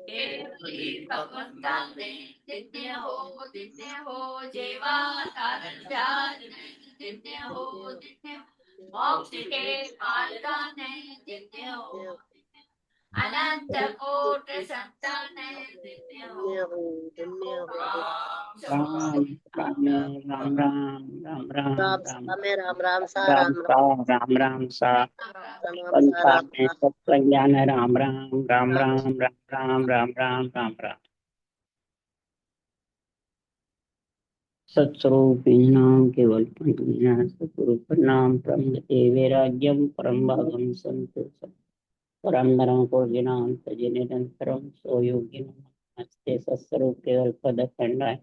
केवली भगवंताने दिव्य हो जेवा तारण दिव्य हो मोक्ष के मार्गाने दिव्य हो अनंत कोट संताने दिव्य हो राम राम राम राम राम राम राम राम राम सा राम राम सा राम राम सा राम सा संसार राम में सब कल्याण है। राम राम राम राम राम राम राम राम राम राम। सत्स्वरूपिणां केवल सतगुरु प्रणाम ब्रह्मते वैराग्यम परम भागम संतोषम परम नरम पूजनां तजे निरंतरम सो योगिनो नमस्ते सत्स्वरूप केवल पद खंडाय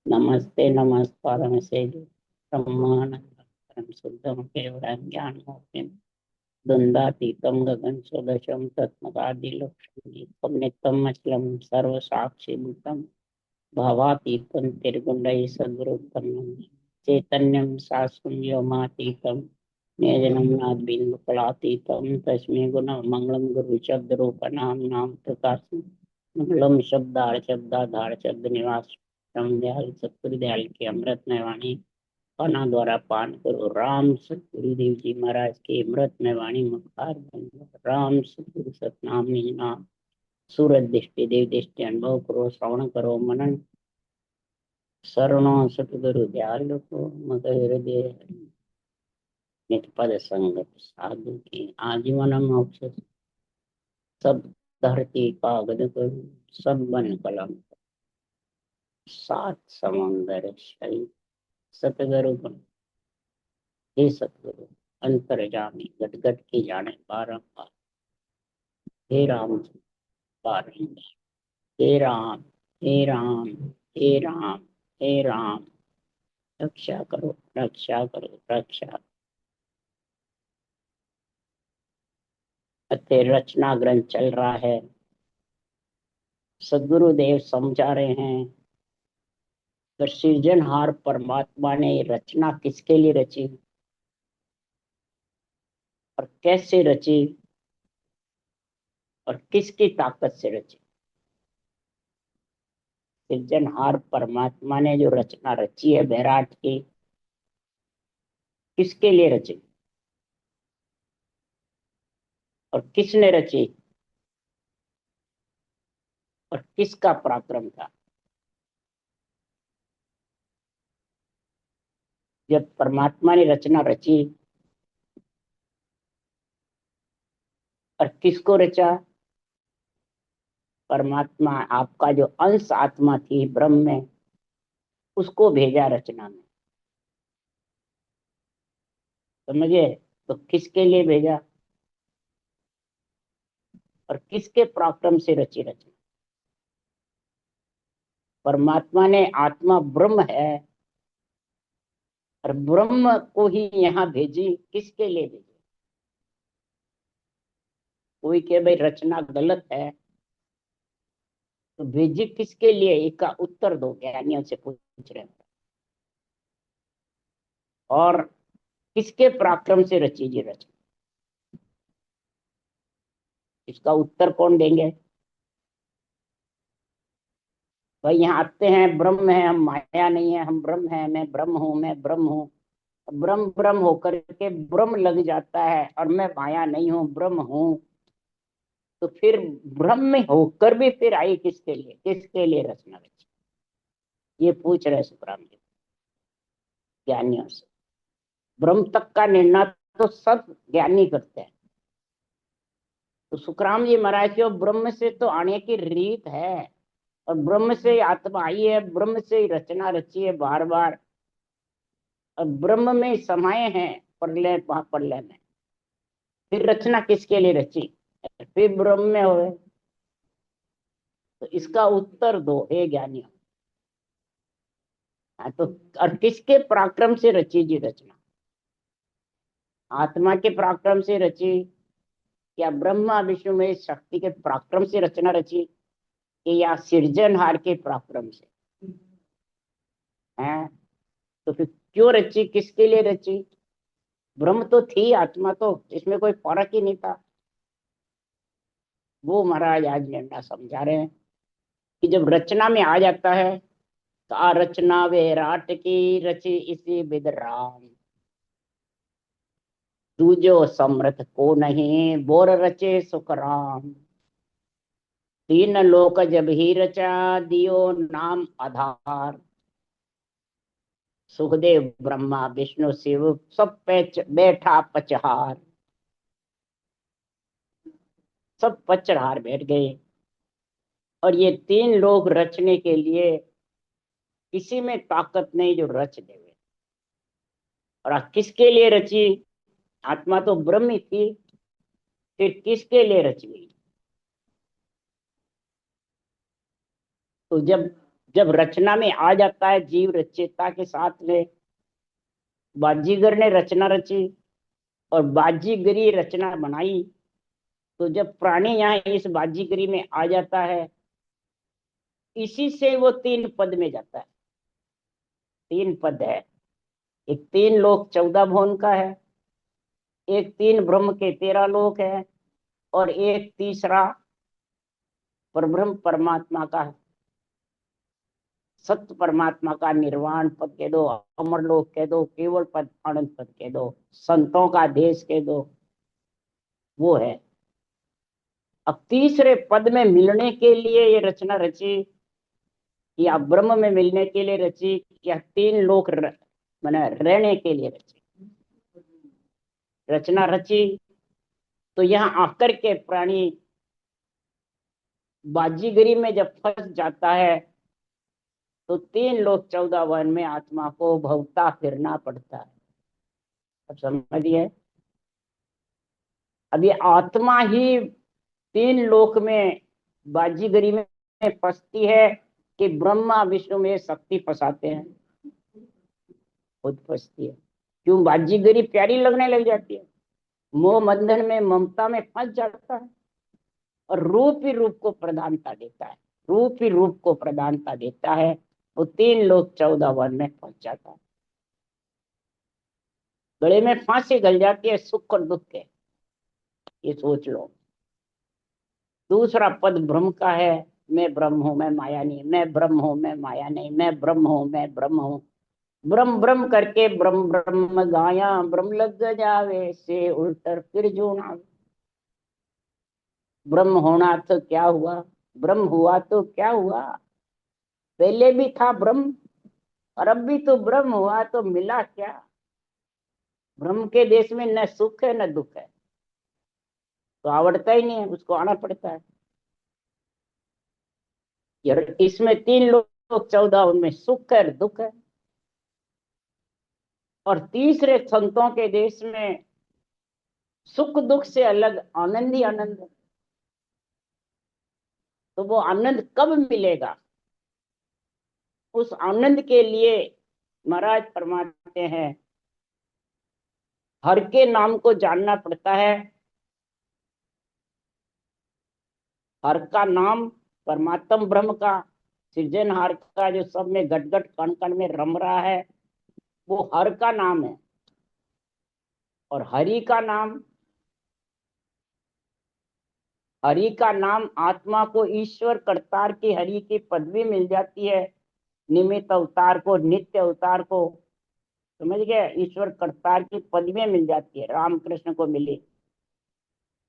नमस्ते नमस्कारं सेतु ब्रह्मानंदं परम शुद्धं केवलं ज्ञानमूर्तिं द्वंद्वातीतं गगन सदृशं तत्मदादिलक्ष्मीं नित्यं अचलं सर्वसाक्षिभूतं भावातीतं त्रिगुणैः सद्गुरुपन्नं चैतन्यं शाश्वतं व्योमातीतं निजनं नादबिन्दुकलातीतं तस्मै गुणमङ्गलं गुरुशब्दरूपनां नाम प्रकाशं मंगलम शब्दार्थ शब्दाधार शब्द निवास दयाल सतगुरु दयाल की अमृतमय वाणी पाना द्वारा पान करो। राम सतगुरुदेव जी महाराज की अमृतमय वाणी मुखार बंद राम सतगुरु सतनाम निज नाम सूरज दृष्टि देव दृष्टि अनुभव करो श्रवण करो मनन शरणो सतगुरु दयाल को मद हृदय नित पद संगत साधु की आजीवन मोक्ष सब धरती कागद करो सब बन कलम सात समुंदर शरीर सतगुरु गुण हे सतगुरु अंतर्जामी गट गट की जाने बारंबार हे राम बारंबार हे राम हे राम हे राम हे राम रक्षा करो रक्षा करो रक्षा। अतः रचना ग्रंथ चल रहा है। सदगुरुदेव समझा रहे हैं तो सृजनहार परमात्मा ने रचना किसके लिए रची और कैसे रची और किसकी ताकत से रची। सृजनहार परमात्मा ने जो रचना रची है बैराट की किसके लिए रची और किसने रची और किसका पराक्रम था। जब परमात्मा ने रचना रची और किसको रचा परमात्मा आपका जो अंश आत्मा थी ब्रह्म में उसको भेजा रचना में समझे। तो किसके लिए भेजा और किसके पराक्रम से रची रचना। परमात्मा ने आत्मा ब्रह्म है और ब्रह्म को ही यहाँ भेजी किसके लिए भेजी। कोई कहे भाई रचना गलत है तो भेजी किसके लिए इसका उत्तर दो ज्ञानियों से पूछ रहे हैं। और किसके पराक्रम से रची जी रचना इसका उत्तर कौन देंगे। भाई यहाँ आते हैं ब्रह्म है हम माया नहीं है हम ब्रह्म है मैं ब्रह्म हूँ ब्रह्म ब्रह्म होकर के ब्रह्म लग जाता है और मैं माया नहीं हूँ ब्रह्म हूँ। तो फिर ब्रह्म में होकर भी फिर आई किसके लिए रचना रची ये पूछ रहे सुखराम जी ज्ञानियों से। ब्रह्म तक का निर्णय तो सब ज्ञानी करते हैं। तो सुखराम जी महाराज के ब्रह्म से तो आने की रीत है और ब्रह्म से आत्मा आई है ब्रह्म से ही रचना रची है बार बार और ब्रह्म में समाये हैं प्रलय में। फिर रचना किसके लिए रची फिर ब्रह्म में हो। तो इसका उत्तर दो हे ज्ञानियों। तो और किसके पराक्रम से रची जी रचना आत्मा के पराक्रम से रची या ब्रह्मा विष्णु में शक्ति के पराक्रम से रचना रची कि या सृजनहार के पराक्रम से है। तो फिर क्यों रची किसके लिए रची। ब्रह्म तो थी आत्मा तो इसमें कोई फर्क ही नहीं था। वो महाराज आज निर्णय समझा रहे हैं कि जब रचना में आ जाता है तो आ रचना विराट की रची इसी विद राम, दूजो समर्थ को नहीं बोर रचे सुख राम, तीन लोक जब ही रचा दियो नाम आधार, सुखदेव ब्रह्मा विष्णु शिव सब पे बैठा पचहार, सब पचहार बैठ गए। और ये तीन लोग रचने के लिए किसी में ताकत नहीं जो रच देवे। और किसके लिए रची? आत्मा तो ब्रह्म ही थी, फिर किसके लिए रच गई? तो जब जब रचना में आ जाता है जीव रचयिता के साथ में, बाजीगर ने रचना रची और बाजीगरी रचना बनाई, तो जब प्राणी यहाँ इस बाजीगरी में आ जाता है, इसी से वो तीन पद में जाता है। तीन पद है, एक तीन लोक 14 भुवन का है, एक तीन ब्रह्म के 13 लोक है, और एक तीसरा परब्रह्म परमात्मा का है। सत्य परमात्मा का निर्वाण पद कह दो, अमर लोक कह दो, केवल पद आनंद पद कह दो, संतों का देश कह दो, वो है। अब तीसरे पद में मिलने के लिए ये रचना रची, या ब्रह्म में मिलने के लिए रची, या तीन लोक मैंने रहने के लिए रची? रचना रची तो यहाँ आकर के प्राणी बाजीगरी में जब फंस जाता है तो तीन लोक 14 वन में आत्मा को भवता फिरना पड़ता है। अब समझिए, अब ये आत्मा ही तीन लोक में बाजीगरी में फंसती है कि ब्रह्मा विष्णु में शक्ति फंसाते हैं? खुद फंसती है। क्यों? बाजीगरी प्यारी लगने लग जाती है, मोह बंधन में ममता में फंस जाता है, और रूप ही रूप को प्रधानता देता है, रूप ही रूप को प्रधानता देता है, वो तीन लोक 14 वन में फंस जाता है। गले में फांसी गल जाती है सुख और दुख के, ये सोच लो। दूसरा पद ब्रह्म का है, मैं ब्रह्म हूं मैं माया नहीं, मैं ब्रह्म हूं मैं माया नहीं, मैं ब्रह्म हूं मैं ब्रह्म हूं। ब्रह्म ब्रह्म करके ब्रह्म ब्रह्म गाया, ब्रह्म लग जावे से उल्टर फिर जो ना। ब्रह्म होना तो क्या हुआ, ब्रह्म हुआ तो क्या हुआ? पहले भी था ब्रह्म और अब भी तो ब्रह्म हुआ, तो मिला क्या? ब्रह्म के देश में न सुख है न दुख है, तो आवड़ता ही नहीं है, उसको आना पड़ता है। यार इसमें तीन लोग 14, उनमें सुख है दुख है। और तीसरे संतों के देश में सुख दुख से अलग आनंद ही आनंद है। तो वो आनंद कब मिलेगा? उस आनंद के लिए महाराज फरमाते हैं, हर के नाम को जानना पड़ता है। हर का नाम परमात्म ब्रह्म का, सृजनहार का, जो सब में गट गट कण कण में रम रहा है, वो हर का नाम है। और हरि का नाम, हरि का नाम आत्मा को ईश्वर करतार की हरि की पदवी मिल जाती है। निमित्त अवतार को, नित्य अवतार को, समझ गए, ईश्वर करतार की पदवी मिल जाती है। रामकृष्ण को मिली,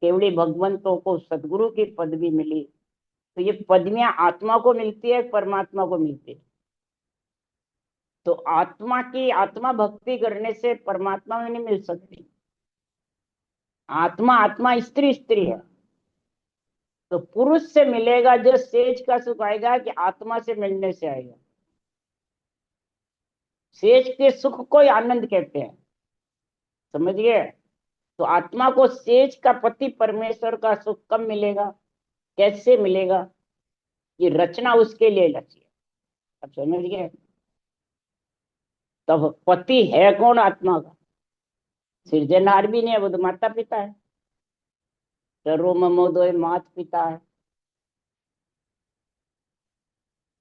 केवड़ी भगवंतों को सदगुरु की पदवी मिली। तो ये पदवियां आत्मा को मिलती है, परमात्मा को मिलती है। तो आत्मा की आत्मा भक्ति करने से परमात्मा में नहीं मिल सकती। आत्मा आत्मा, स्त्री स्त्री है। तो पुरुष से मिलेगा जो सेज का सुख आएगा कि आत्मा से मिलने से आएगा? सेज के सुख को ही आनंद कहते हैं, समझ गए। तो आत्मा को सेज का पति परमेश्वर का सुख कब मिलेगा, कैसे मिलेगा? ये रचना उसके लिए रची है। अब समझ गए। तब पति है कौन आत्मा का? सृजनहार भी नहीं है, वो तो माता पिता है। चरो ममोदय मात पिता है।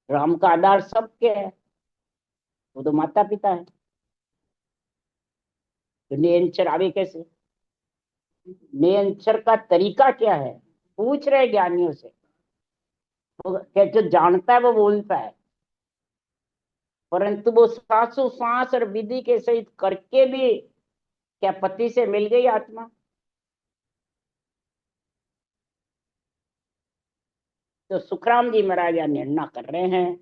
राम का आधार सबके है, वो तो माता पिता है। तो निरंतर आवे कैसे? निरंतर का तरीका क्या है? पूछ रहे ज्ञानियों से, वो जो जानता है वो बोलता है, परंतु वो सासु सांस और विधि के सहित करके भी क्या पति से मिल गई आत्मा? तो सुखराम जी महाराज निर्णय कर रहे हैं,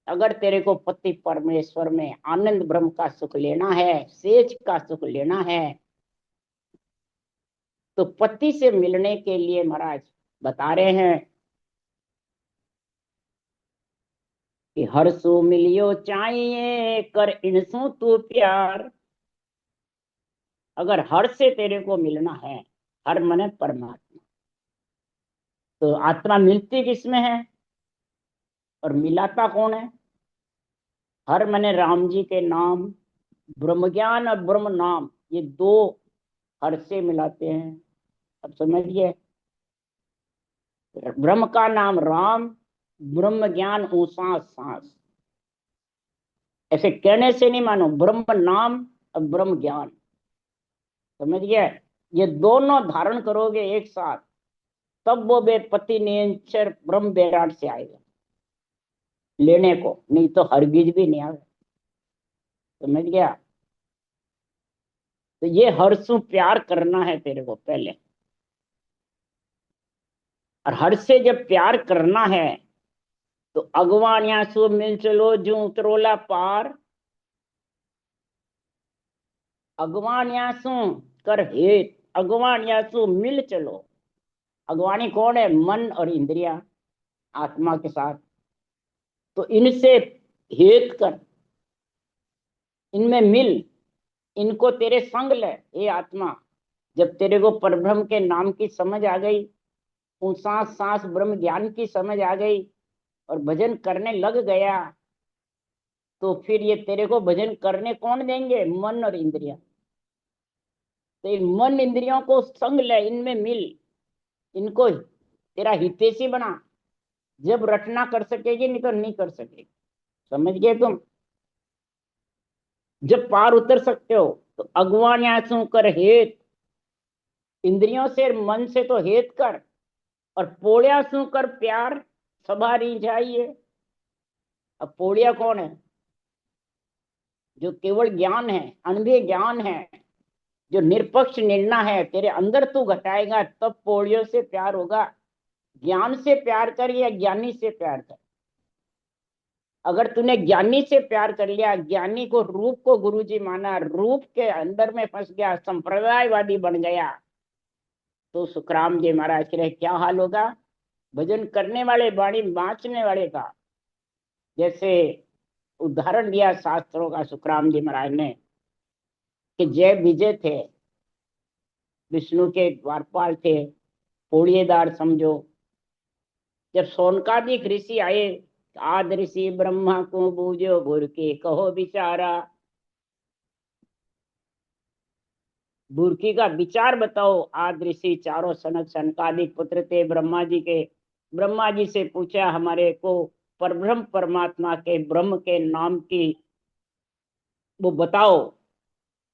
अगर तेरे को पति परमेश्वर में आनंद ब्रह्म का सुख लेना है, सेज का सुख लेना है, तो पति से मिलने के लिए महाराज बता रहे हैं कि हर्षो मिलियो चाहिए कर इनसू तू प्यार। अगर हर्ष से तेरे को मिलना है, हर मने परमात्मा, तो आत्मा मिलती किसमें है और मिलाता कौन है? हर मने राम जी के नाम, ब्रह्म ज्ञान और ब्रह्म नाम, ये दो हर से मिलाते हैं। अब समझिए, ब्रह्म का नाम राम, ब्रह्म ज्ञान ऊसा सांस, ऐसे कहने से नहीं मानो, ब्रह्म नाम और ब्रह्म ज्ञान, समझ गए? ये दोनों धारण करोगे एक साथ, तब वो बेपति नियंचर ब्रह्म बैराट से आएगा लेने को, नहीं तो हरगिज भी नहीं आएगा। समझ गया? तो ये हर्षों प्यार करना है तेरे को पहले, और हर्ष से जब प्यार करना है तो अगवान यासु मिल चलो जो उतरोला पार। अगवान यासु कर हेत, अगवान यासु मिल चलो। अगवानी कौन है? मन और इंद्रिया आत्मा के साथ। तो इनसे हेत कर, इनमें मिल, इनको तेरे संग ले। ये आत्मा, जब तेरे को परब्रह्म के नाम की समझ आ गई, उन सांस सांस ब्रह्म ज्ञान की समझ आ गई और भजन करने लग गया, तो फिर ये तेरे को भजन करने कौन देंगे? मन और इंद्रिया। तो इन मन इंद्रियों को संग ले, इनमें मिल, इनको तेरा हितैषी बना, जब रटना कर सकेगी, नहीं तो नहीं कर सकेगी। समझ गए तुम? जब पार उतर सकते हो तो अगवान यासु कर हेत, इंद्रियों से मन से तो हेत कर, और पोड़िया सु कर प्यार, सभा रिझाइए। अब पोड़िया कौन है? जो केवल ज्ञान है, अनुभव ज्ञान है, जो निरपक्ष निर्णय है, तेरे अंदर तू घटाएगा तब पोड़ियों से प्यार होगा। ज्ञान से प्यार कर या ज्ञानी से प्यार कर। अगर तूने ज्ञानी से प्यार कर लिया, ज्ञानी को रूप को गुरुजी माना, रूप के अंदर में फंस गया, संप्रदायवादी बन गया, तो सुखराम जी महाराज कह रहे क्या हाल होगा भजन करने वाले वाणी बांचने वाले का। जैसे उदाहरण दिया शास्त्रों का सुखराम जी महाराज ने कि जय विजय थे, विष्णु के द्वारपाल थे, पोड़िएदार समझो। जब सोनकादिक ऋषि आए, आद ऋषि ब्रह्मा को बूझो भूर के कहो विचारा। बुरकी का विचार बताओ। आद ऋषि चारों सनक सनकादिक पुत्र थे ब्रह्मा जी के। ब्रह्मा जी से पूछा हमारे को परब्रह्म परमात्मा के ब्रह्म के नाम की वो बताओ।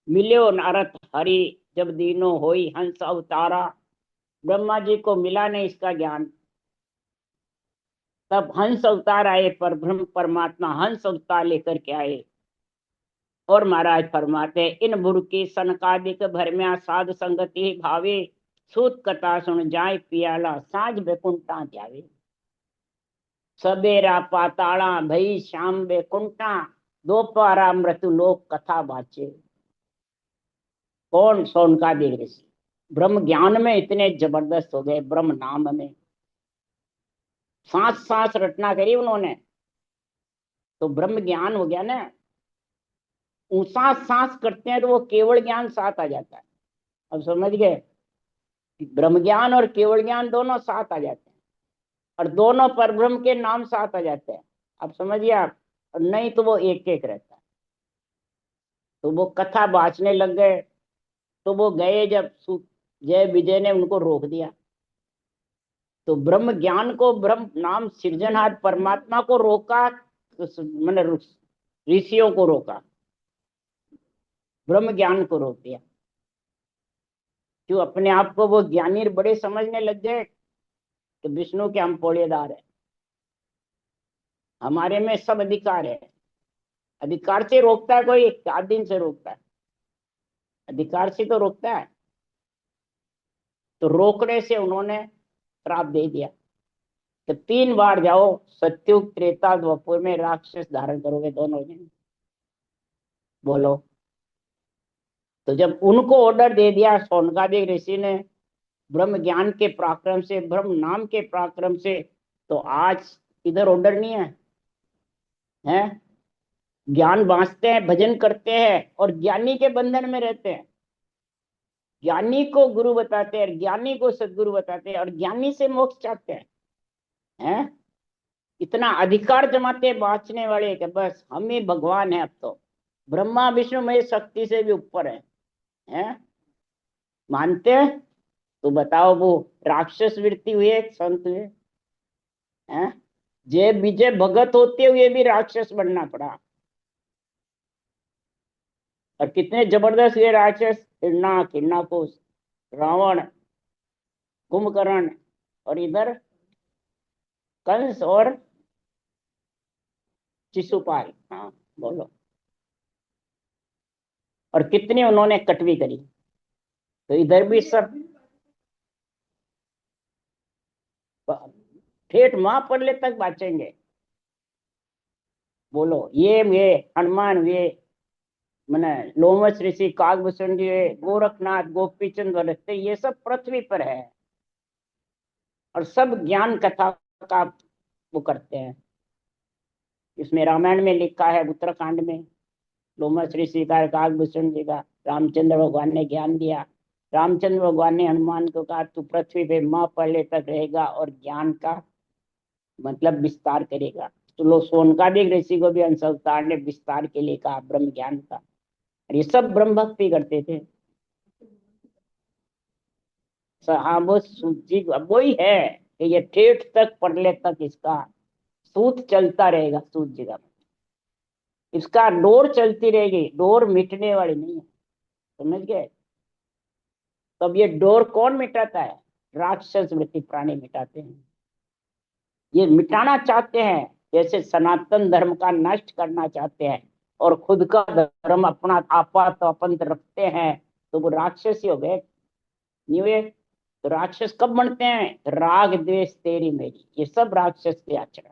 मिलो नारद हरि जब दीनो होई हंस अवतारा। ब्रह्मा जी को मिला नहीं इसका ज्ञान, तब हंस अवतार आए, परब्रह्म परमात्मा हंस अवतार लेकर के आए। और महाराज फरमाते इन बुरकी सनकादिक भरम्या साध संगति भावे। सूत कथा सुन जाए पियाला साझ बैकुंठा जावे। सबेरा पाताड़ा भई श्याम बैकुंठा। दोपहरा मृत्यु लोक कथा बाचे। कौन? सोनकादिक ऋषि ब्रह्म ज्ञान में इतने जबरदस्त हो गए, ब्रह्म नाम में सांस सांस रटना करी उन्होंने, तो ब्रह्म ज्ञान हो गया ना। ऊंसा सांस करते हैं तो वो केवल ज्ञान साथ आ जाता है। अब समझ गए? ब्रह्म ज्ञान और केवल ज्ञान दोनों साथ आ जाते हैं, और दोनों परब्रह्म के नाम साथ आ जाते हैं। अब समझिए आप, और नहीं तो वो एक एक रहता है। तो वो कथा बाँचने लग गए, तो वो गए जब जय विजय ने उनको रोक दिया, तो ब्रह्म ज्ञान को, ब्रह्म नाम सृजनहार परमात्मा को रोका, मैंने ऋषियों को रोका, ब्रह्म ज्ञान को रोक दिया। क्यों? अपने आप को वो ज्ञानी बड़े समझने लग गए, कि विष्णु के हम पौड़ेदार हैं, हमारे में सब अधिकार है। अधिकार से रोकता है कोई? 7 दिन से रोकता है, अधिकार से तो रोकता है। तो रोकने से उन्होंने श्राप दे दिया। तो 3 बार जाओ, सत्युग त्रेता द्वापर में राक्षस धारण करोगे दोनों जन। बोलो। तो जब उनको ऑर्डर दे दिया सोनकादिक ऋषि ने, ब्रह्म ज्ञान के पराक्रम से, ब्रह्म नाम के पराक्रम से, तो आज इधर ऑर्डर नहीं है, हैं? ज्ञान बांटते हैं, भजन करते हैं और ज्ञानी के बंधन में रहते हैं। ज्ञानी को गुरु बताते हैं, ज्ञानी को सदगुरु बताते हैं और ज्ञानी से मोक्ष चाहते हैं? इतना अधिकार जमाते हैं बांचने वाले कि बस हम ही भगवान हैं। अब तो ब्रह्मा विष्णु महेश शक्ति से भी ऊपर हैं? मानते हैं? तो बताओ, वो राक्षस वृत्ति हुए, संत हुए हैं? जय विजय भगत होते हुए भी राक्षस बनना पड़ा। और कितने जबरदस्त ये राक्षस, हिरणाक, हिरणाकुश, रावण, कुंभकर्ण और इधर कंस और शिशुपाल। हाँ बोलो। और कितनी उन्होंने कटवी करी। तो इधर भी सब ठेठ महाप्रलय तक बाँचेंगे। बोलो। ये हनुमान, वे मैंने लोमस ऋषि, काकभूषण जी, गोरखनाथ, गोपीचंद वरस्ते, ये सब पृथ्वी पर है और सब ज्ञान कथा का वो करते हैं। इसमें रामायण में लिखा है, उत्तराखंड में लोमस ऋषि का, काकभूषण जी का, रामचंद्र भगवान ने ज्ञान दिया। रामचंद्र भगवान ने हनुमान को कहा तू पृथ्वी पे महाप्रलय तक रहेगा और ज्ञान का मतलब विस्तार करेगा। तो लोग सोनकादिक ऋषि को भी अंश अवतार ने विस्तार के लिए कहा, ब्रह्म ज्ञान का। और ये सब ब्रह्म भक्ति करते थे। हाँ, वो जी वही है कि ये ठेठ तक प्रलय तक इसका सूत चलता रहेगा। सूत जगह इसका डोर चलती रहेगी, डोर मिटने वाली नहीं है। समझ गए? तब ये डोर कौन मिटाता है? राक्षस वृत्ति प्राणी मिटाते हैं। ये मिटाना चाहते हैं, जैसे सनातन धर्म का नष्ट करना चाहते हैं और खुद का धर्म अपना आपात रखते हैं, तो वो राक्षस ही हो गए, नहीं हुए? तो राक्षस कब बनते हैं? राग द्वेष तेरी मेरी, ये सब राक्षस के आचरण।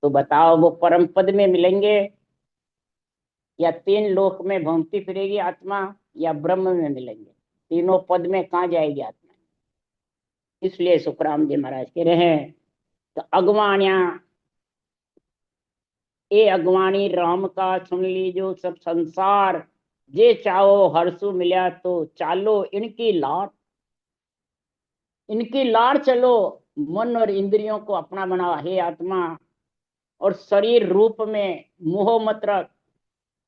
तो बताओ, वो परम पद में मिलेंगे या 3 लोक में घूमती फिरेगी आत्मा, या ब्रह्म में मिलेंगे? तीनों पद में कहाँ जाएगी आत्मा? इसलिए सुखराम जी महाराज कह रहे हैं, तो अगवानिया, ए अगवानी राम का सुन लीजो सब संसार, जे चाहो हरसु मिला तो चालो इनकी लाट। इनकी लाड़ चलो, मन और इंद्रियों को अपना बनाओ हे आत्मा, और शरीर रूप में मोह मत रख,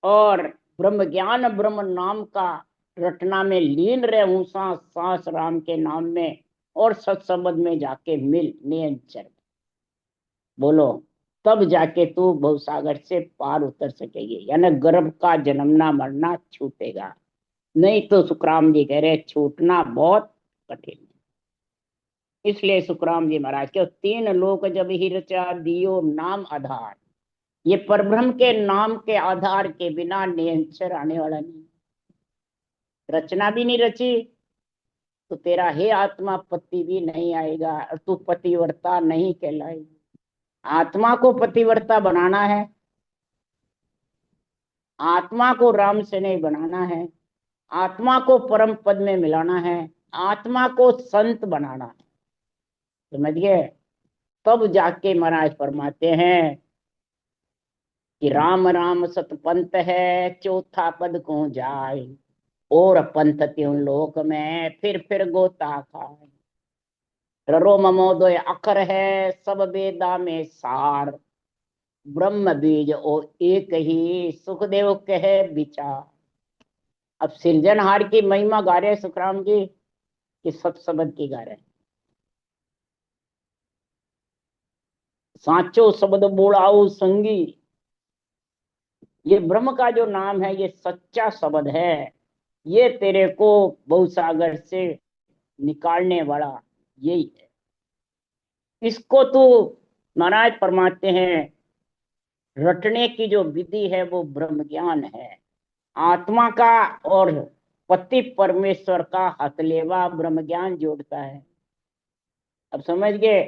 और ब्रह्म ज्ञान ब्रह्म नाम का रटना में लीन रहे, हूँ सांस सांस राम के नाम में, और सत्संबंध में जाके मिल नियंचर। बोलो। तब जाके तू भवसागर से पार उतर सकेगी, यानी गर्भ का जन्मना मरना छूटेगा। नहीं तो सुखराम जी कह रहे छूटना बहुत कठिन है। इसलिए सुखराम जी महाराज के 3 लोक जब ही रचा दियो नाम आधार, ये परब्रह्म के नाम के आधार के बिना नियंत्रण आने वाला नहीं। रचना भी नहीं रची तो तेरा हे आत्मा पति भी नहीं आएगा और तू पतिव्रता नहीं कहलाएगी। आत्मा को पतिव्रता बनाना है, आत्मा को राम से नहीं बनाना है, आत्मा को परम पद में मिलाना है, आत्मा को संत बनाना है। समझ गए? तब जाके महाराज फरमाते हैं कि राम राम सतपंथ है, चौथा पद को जाए, और पंथ त्यों लोक में फिर गोता खाए। ररो ममोदय अखर है, सब वेदा में सार, ब्रह्म बीज ओ एक ही, सुखदेव कहे विचार। अब सृजनहार की महिमा गा रहे सुखराम जी कि सत्सबद की गा रहे। साचो शब्द बोलाओ संगी, ये ब्रह्म का जो नाम है ये सच्चा शब्द है, ये तेरे को बहुसागर से निकालने वाला यही है। इसको तो महाराज फरमाते हैं, रटने की जो विधि है वो ब्रह्म ज्ञान है। आत्मा का और पति परमेश्वर का हथलेवा ब्रह्म ज्ञान जोड़ता है। अब समझ गए।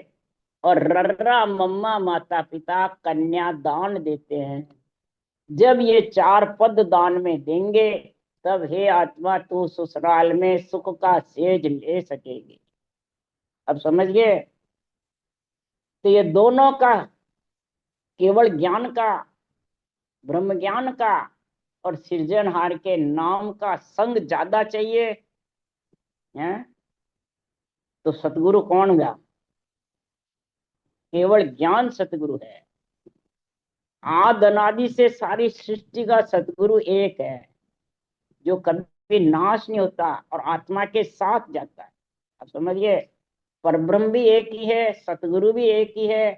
और रर्रा मम्मा माता पिता कन्या दान देते हैं। जब ये चार पद दान में देंगे, तब हे आत्मा तू ससुराल में सुख का सेज ले सकेगी। अब समझ गए। तो ये दोनों का, केवल ज्ञान का, ब्रह्म ज्ञान का और सृजनहार के नाम का संग ज्यादा चाहिए है। तो सतगुरु कौन हुआ? केवल ज्ञान सतगुरु है। आद अनादि से सारी सृष्टि का सतगुरु एक है, जो कभी नाश नहीं होता और आत्मा के साथ जाता है। अब समझिए, परब्रह्म भी एक ही है, सतगुरु भी एक ही है,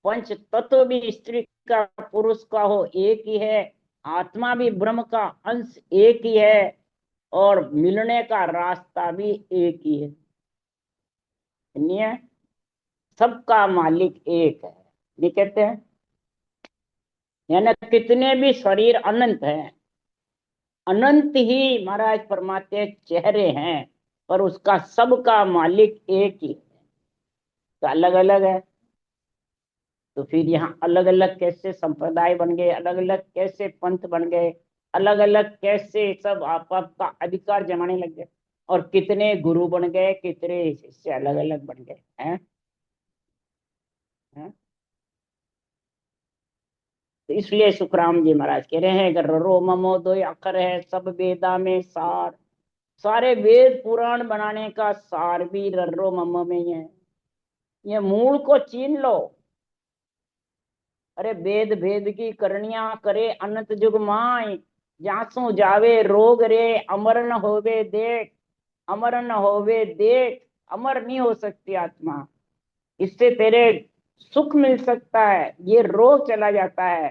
पंच तत्व भी स्त्री का पुरुष का हो एक ही है, आत्मा भी ब्रह्म का अंश एक ही है, और मिलने का रास्ता भी एक ही है। सबका मालिक एक है, ये कहते हैं। यानी कितने भी शरीर अनंत हैं, अनंत ही महाराज फरमाते चेहरे हैं, पर उसका सबका मालिक एक ही है। तो अलग अलग है। तो फिर यहाँ अलग अलग कैसे संप्रदाय बन गए, अलग अलग कैसे पंथ बन गए, अलग अलग कैसे सब आप का अधिकार जमाने लग गए, और कितने गुरु बन गए, कितने शिष्य अलग अलग बन गए हैं। तो इसलिए सुखराम जी महाराज कह रहे हैं, अगर रो ममो दो अक्षर है सब वेदा में सार। सारे वेद पुराण बनाने का सार भी रर्रो मम्मो में ही है। ये मूल को चीन लो। अरे वेद भेद की करनिया करे अनंत जुग माय, जासू जावे रोग रे अमर न होवे देख। अमर न होवे देख, अमर नहीं हो सकती आत्मा। इससे तेरे सुख मिल सकता है, ये रोग चला जाता है,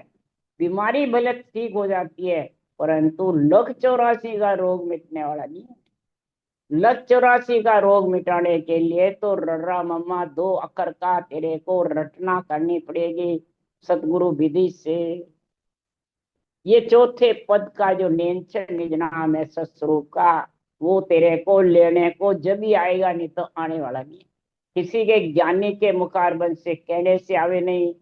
बीमारी भले ठीक हो जाती है, परंतु लख 84 का रोग मिटने वाला नहीं है। लख 84 का रोग मिटाने के लिए तो रर्रा मम्मा दो अक्षर का तेरे को रटना करनी पड़ेगी सतगुरु विधि से। ये चौथे पद का जो नेंचर निज नाम है सत्स्वरूप का, वो तेरे को लेने को जब ही आएगा, नहीं तो आने वाला नहीं। किसी के ज्ञानी के मुखारबंद से कहने से आवे नहीं,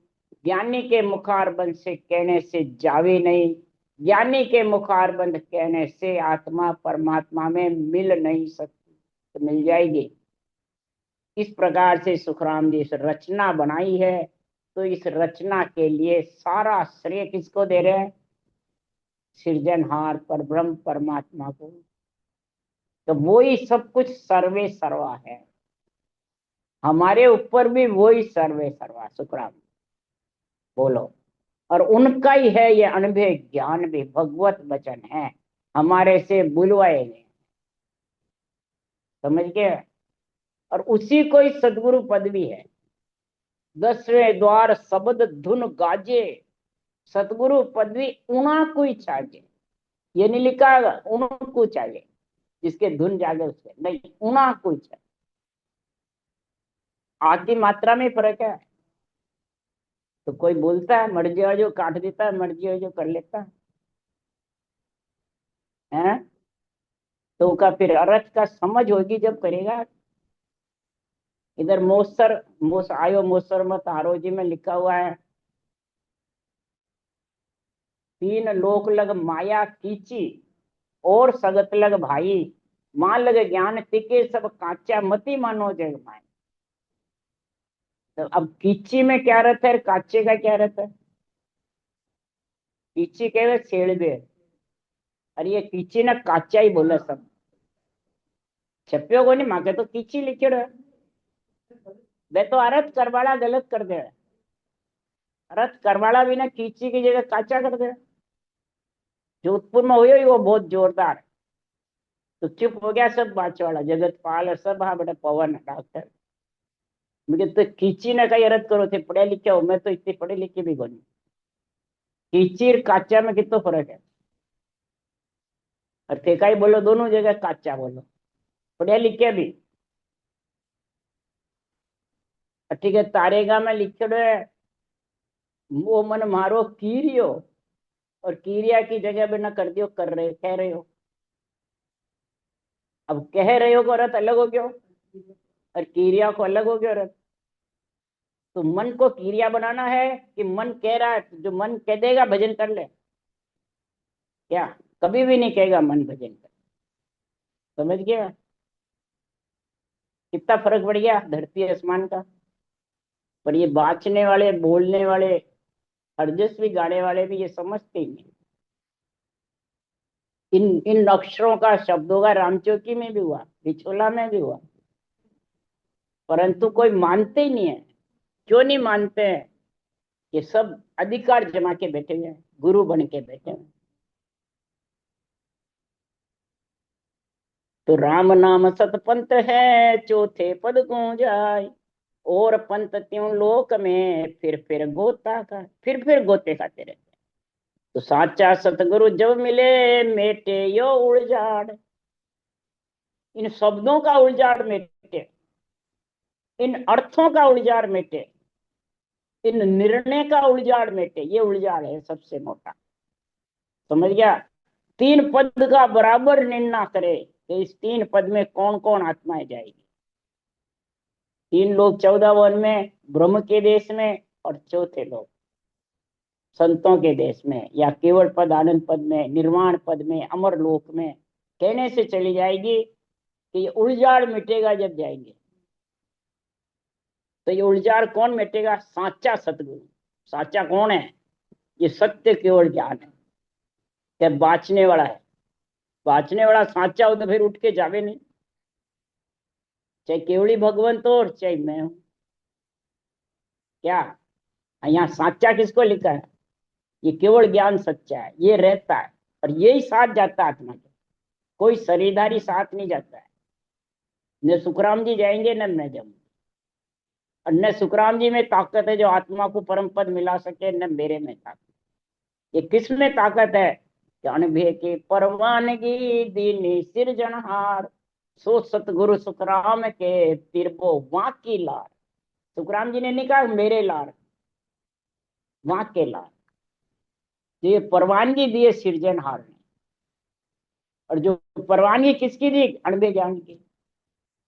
ज्ञानी के मुखारबंद से कहने से जावे नहीं, ज्ञानी के मुखारबंद कहने से आत्मा परमात्मा में मिल नहीं सकती। तो मिल जाएगी। इस प्रकार से सुखराम जी इस रचना बनाई है। तो इस रचना के लिए सारा श्रेय किसको दे रहे हैं? सृजनहार पर ब्रह्म परमात्मा को। तो वो ही सब कुछ सर्वे सर्वा है, हमारे ऊपर भी वही सर्वे सर्वा सुखराम बोलो। और उनका ही है ये अनुभव ज्ञान भी, भगवत वचन है, हमारे से बुलवाए नहीं। समझ गए। और उसी को ही सदगुरु पद भी है। 10वें द्वार शब्द धुन गाजे, सतगुरु पद भी उना को ही चाहिए। ये नहीं लिखा उनको चाहिए, जिसके धुन जागे उसके नहीं, उना को ही चाहिए। आती मात्रा में फर्क है। तो कोई बोलता है मर्जी हो जो काट देता है, मर्जी हो जो कर लेता है। तो का फिर अर्थ का समझ होगी जब करेगा। इधर मोसर मोस आयो मोसर मत हारो जी में लिखा हुआ है, तीन लोक लग माया कीची और सगत लग भाई, मान लगे ज्ञान तिके सब काचा मती मानो जग माए। तो अब कीची में क्या रहता है, काचे का क्या रहता है? कीची कहे सेड़बे, और ये कीची ना काचा ही बोला सब। छप्यो को नहीं मांगे तो कीची लिखे है। वे तो अर्थ करवाला गलत कर दे, अर्थ करवाला भी ना कीची की जगह काचा कर दे। जोधपुर में हुई वो बहुत जोरदार। तो चुप हो गया सब बाचवाड़ा जगत पाल और सब। हाँ बेटा पवन डॉक्टर, मुझे तो कीची ने कई अर्थ करो थे, पढ़े लिखे हो, मैं तो इतने पढ़े लिखे भी कोनी। कीची और काचा में कितना फर्क है? और ठेकाई बोलो दोनों जगह काचा बोलो, पढ़े लिखे भी। ठीक है, तारेगा में लिखो है वो मन मारो कीरियो, और कीरिया की जगह बिना कर दियो कर रहे, कह रहे हो। अब कह रहे हो को अर्थ अलग हो गया और क्रिया को अलग हो गया अर्थ। तो मन को क्रिया बनाना है कि मन कह रहा है, जो मन कह देगा भजन कर ले, क्या कभी भी नहीं कहेगा मन भजन कर। समझ गया कितना फर्क पड़ गया धरती आसमान का। पर ये बाँचने वाले, बोलने वाले, हरजस्वी गाने वाले भी ये समझते ही नहीं। इन इन अक्षरों का, शब्दों का रामचौकी में भी हुआ, बिछोला में भी हुआ, परंतु कोई मानते ही नहीं है। क्यों नहीं मानते हैं? ये सब अधिकार जमा के बैठे हुए हैं, गुरु बन के बैठे हैं। तो राम नाम सतपंथ है, चौथे पद को जाए, और पंथ त्यों लोक में फिर गोता का, फिर गोते खाते रहते। तो साचा सतगुरु जब मिले, मेटे यो उलझाड़। इन शब्दों का उलझाड़ मेटे, इन अर्थों का उलझाड़ मेटे, इन निर्णय का उलझाड़ मेटे। ये उलझाड़ है सबसे मोटा। समझ गया? 3 पद का बराबर निर्णय करे कि इस 3 पद में कौन कौन आत्माएं जाएगी। 3 लोग 14 वन में, ब्रह्म के देश में, और चौथे लोग संतों के देश में, या केवल पद आनंद पद में, निर्वाण पद में, अमर लोक में। कहने से चली जाएगी कि ये उलझाड़ मिटेगा जब जाएंगे। तो ये उलझाड़ कौन मिटेगा? साचा सतगुरु। साचा कौन है? ये सत्य केवल ज्ञान है, क्या बाँचने वाला है। बाँचने वाला साचा हो तो फिर उठ के जावे नहीं, चाहे केवली भगवंत हो और चाहे मैं हूं। क्या यहाँ साचा किसको लिखा है? ये केवल ज्ञान सच्चा है, ये रहता है और यही साथ जाता है आत्मा के। कोई शरीरधारी साथ नहीं जाता है। न सुखराम जी जाएंगे न मैं जाऊंगी, और न सुखराम जी में ताकत है जो आत्मा को परम पद मिला सके, न मेरे में ताकत। ये किस में ताकत है? अनुभे के परवानगी दीनी सिरजनहार, सो सतगुरु सुखराम के तिरबो वहां की लार। सुखराम जी ने नहीं कहा मेरे लार, वहां के लार। तो ये परवानगी दिए सिरजनहार ने, और जो परवानगी किसकी दी? अणबे ज्ञान की।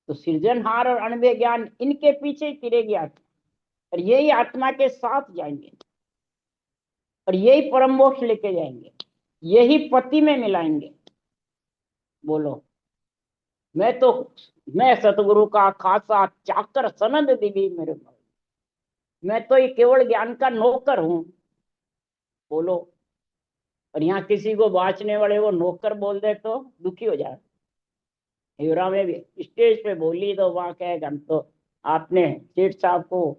तो सृजनहार और अणबे ज्ञान, इनके पीछे ही फिरेगी आत्मा, और यही आत्मा के साथ जाएंगे, और यही परम मोक्ष लेके जाएंगे, यही पति में मिलाएंगे। बोलो, मैं सतगुरु का खासा चाकर सनद दिवी मेरे भाई, मैं तो ये केवल ज्ञान का नौकर हूं। बोलो, और यहाँ किसी को बाँचने वाले वो नौकर बोल दे तो दुखी हो जाए। हिवरा में भी स्टेज पे बोली तो वहां कहेगा हम तो आपने सेठ साहब को,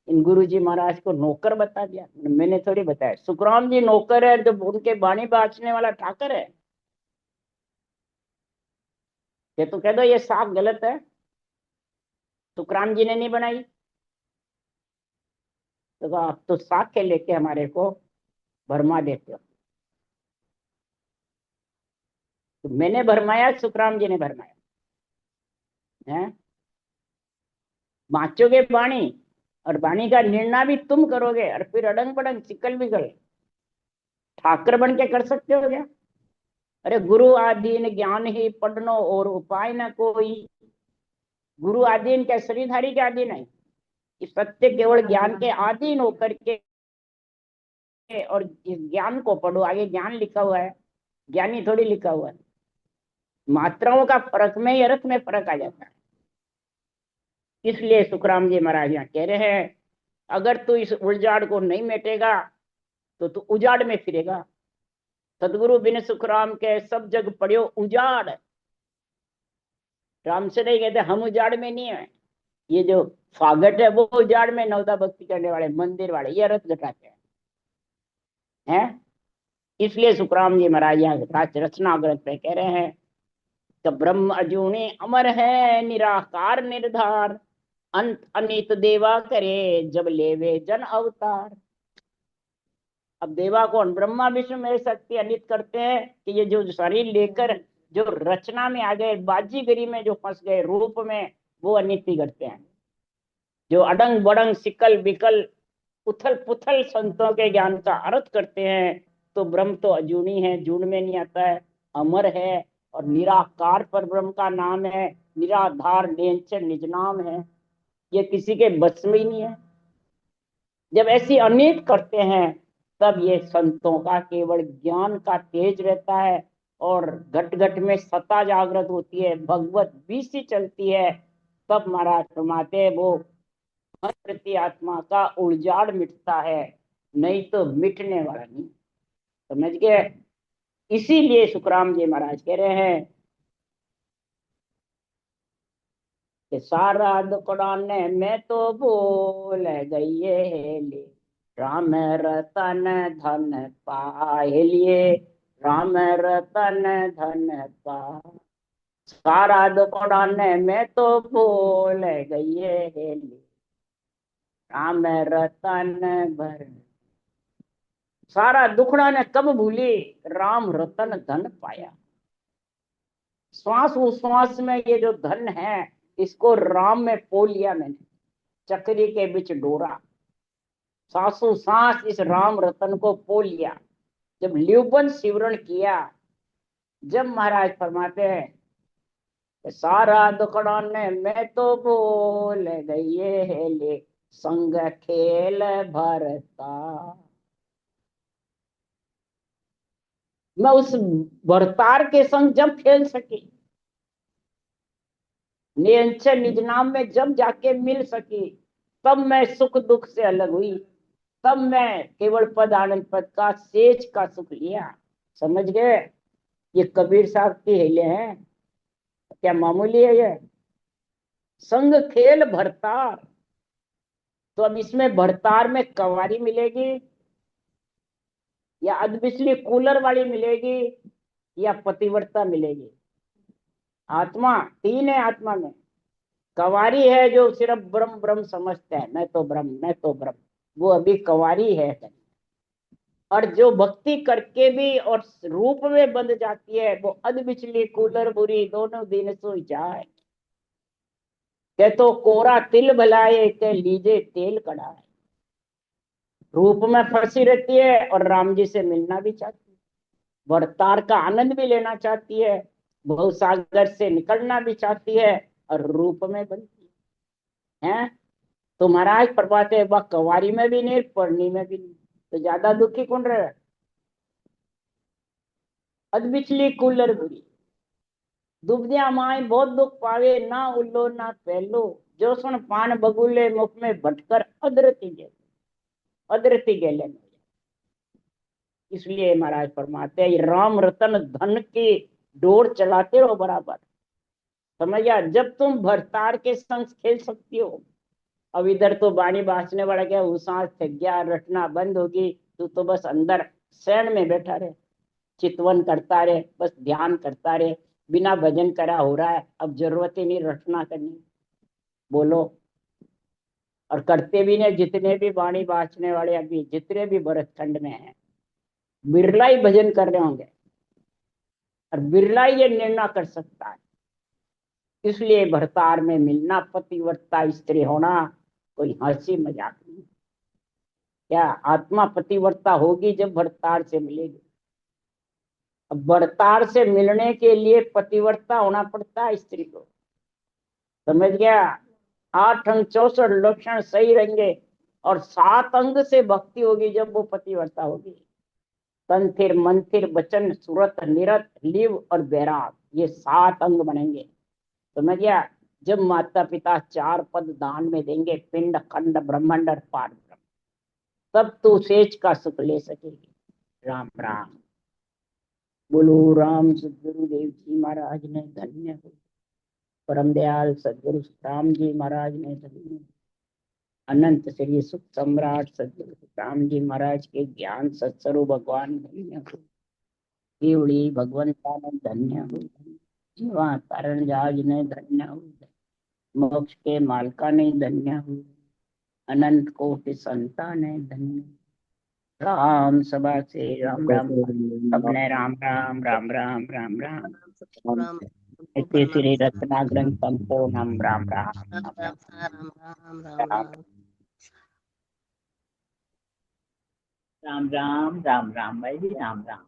इन गुरु जी महाराज को नौकर बता दिया। मैंने थोड़ी बताया, सुखराम जी नौकर है तो उनके बाणी बाँचने वाला ठाकर है। ये तो कह दो ये साख गलत है, सुखराम जी ने नहीं बनाई। तो आप तो साख के लेके हमारे को भरमा देते हो। तो मैंने भरमाया, सुखराम जी ने भरमाया है? बाँचोगे बाणी, और बाणी का निर्णय भी तुम करोगे, और फिर अड़ंग बड़ंग चिकल बिगल ठाकर बन के कर सकते हो क्या? अरे गुरु आदीन ज्ञान ही पढ़नो और उपाय न कोई। गुरु आदीन क्या शरीरधारी के आदीन है? इस सत्य केवल ज्ञान के आधीन होकर के, और इस ज्ञान को पढ़ो। आगे ज्ञान लिखा हुआ है, ज्ञानी थोड़ी लिखा हुआ है। मात्राओं का फर्क में ही अर्थ में फर्क आ जाता है। इसलिए सुखराम जी महाराज यहाँ कह रहे हैं, अगर तू इस उजाड़ को नहीं मिटेगा तो तू उजाड़ में फिरेगा। सदगुरु बिन सुखराम के सब जग पड़ियो उजाड़। राम से नहीं कहते हम उजाड़ में नहीं है। ये जो फागट है वो उजाड़ में, नवदा भक्ति करने वाले मंदिर वाले ये अर्थ घटाते हैं। इसलिए सुखराम जी महाराज यहाँ रचना ग्रंथ पे कह रहे हैं कि ब्रह्म अजूनी अमर है, निराकार निर्धार, अंत अनित देवा करे जब लेवे जन अवतार। अब देवा कौन? ब्रह्मा विष्णु में शक्ति अनित करते हैं कि ये जो शरीर लेकर जो रचना में आ गए, बाजीगरी में जो फंस गए रूप में, वो अनिति करते हैं। जो अडंग बडंग सिकल बिकल उथल पुथल संतों के ज्ञान का अर्थ करते हैं, तो ब्रह्म तो अजूनी है, जून में नहीं आता है, अमर है और निराकार पर ब्रह्म का नाम है, निराधार निरंजन निज नाम है, ये किसी के बस में ही नहीं है। जब ऐसी अनेक करते हैं तब ये संतों का केवल ज्ञान का तेज रहता है और घट घट में सत्ता जागृत होती है, भगवत बीसी चलती है, तब महाराज फरमाते हैं वो मन प्रति आत्मा का उजाड़ मिटता है, नहीं तो मिटने वाला नहीं। समझ गए? इसीलिए सुखराम जी महाराज कह रहे हैं कि सारा दुकड़ाने में तो भूल गई ले, राम रतन धन पाए लिए, राम रतन धन पा, सारा दुकड़ाने में तो भूल गई ले, राम रतन भर, सारा दुखड़ा ने कब भूली, राम रतन धन पाया। श्वास उश्वास में ये जो धन है इसको राम में पो लिया मैंने, चक्री के बीच डोरा, सांसों सांस इस राम रतन को पो लिया। जब ल्यूबन सिवरण किया, जब महाराज फरमाते हैं सारा दुखड़ा ने मैं तो बोल गई है ले, संग खेल भरता, मैं उस भरतार के संग जब खेल सकी, निरंजन निज नाम में जब जाके मिल सकी, तब मैं सुख दुख से अलग हुई, तब मैं केवल पद आनंद पद का सेज का सुख लिया। समझ गए? ये कबीर साहब की हिले हैं, क्या मामूली है ये? संग खेल भरतार, तो अब इसमें भरतार में कवारी मिलेगी या अधबिजली कूलर वाली मिलेगी या पतिव्रता मिलेगी? आत्मा तीन है, आत्मा में कवारी है जो सिर्फ ब्रह्म ब्रह्म समझते हैं, मैं तो ब्रह्म मैं तो ब्रह्म, वो अभी कवारी है। और जो भक्ति करके भी और रूप में बंध जाती है वो अध बिचली कूलर बुरी दोनों दिन सोई जाए, के तो कोरा तिल भलाए के लीजे तेल कढ़ाए। रूप में फंसी रहती है और राम जी से मिलना भी चाहती है, वर्तार का आनंद भी लेना चाहती है, भव सागर से निकलना भी चाहती है और रूप में बनती है। तो महाराज प्रभाते वह कवारी में भी नहीं, पढ़नी में भी नहीं, तो ज्यादा दुखी कौन रहे? अदबिचली कूलर बुरी, दुबदिया माए बहुत दुख पावे, ना उल्लो ना पहलो, जो सुन पान बगुले मुख में भटकर अदरती गेले। इसलिए महाराज फरमाते हैं राम रतन धन की डोर चलाते रहो बराबर। समझिया? जब तुम भरतार के संग खेल सकती हो, अब इधर तो बाणी बासने वाला क्या, सांस थक गया, रटना बंद होगी, तू तो बस अंदर शरण में बैठा रहे, चितवन करता रहे, बस ध्यान करता रहे, बिना भजन करा हो रहा है, अब जरूरत ही नहीं रटना करनी। बोलो। और करते भी नहीं, जितने भी वाणी बाचने वाले अभी जितने भी भरत खंड में हैं, बिरला ही भजन कर रहे होंगे और बिरला ही ये निर्णय कर सकता है। इसलिए भरतार में मिलना, पतिव्रता स्त्री होना कोई हंसी मजाक नहीं। क्या आत्मा पतिव्रता होगी जब भरतार से मिलेगी। अब भरतार से मिलने के लिए पतिव्रता होना पड़ता है स्त्री को। समझ गया? 8 अंग 64 लक्षण सही रहेंगे और 7 अंग से भक्ति होगी जब वो पतिव्रता होगी। तन थिर मन थिर वचन सुरत निरत लिव और बैराग, ये 7 अंग बनेंगे। समझ गया? जब माता पिता 4 पद दान में देंगे, पिंड खंड ब्रह्मांड और पार ब्रह्म, तब तू सेज का सुख ले सकेगी। राम राम। बोलो राम सदगुरुदेव जी महाराज ने धन्य हो, परम दयाल सदगुरु राम जी महाराज ने धन्य हो, अनंत श्री सुख सम्राट सदगुरु राम जी महाराज के ज्ञान सत्स्वरूप भगवान धन्य हो, केवड़ी भगवंता ने धन्य हो, जीवा कारण जाज ने धन्य हो, मोक्ष के मालका ने धन्य हो, अनंत कोटि संतान ने धन्य। राम सभा से राम राम, सबने राम राम राम राम राम राम। राम इति श्री रत्नाग्रंथ संपूर्णम राम राम राम राम राम सा राम राम राम राम राम राम राम राम राम भाई जी राम राम।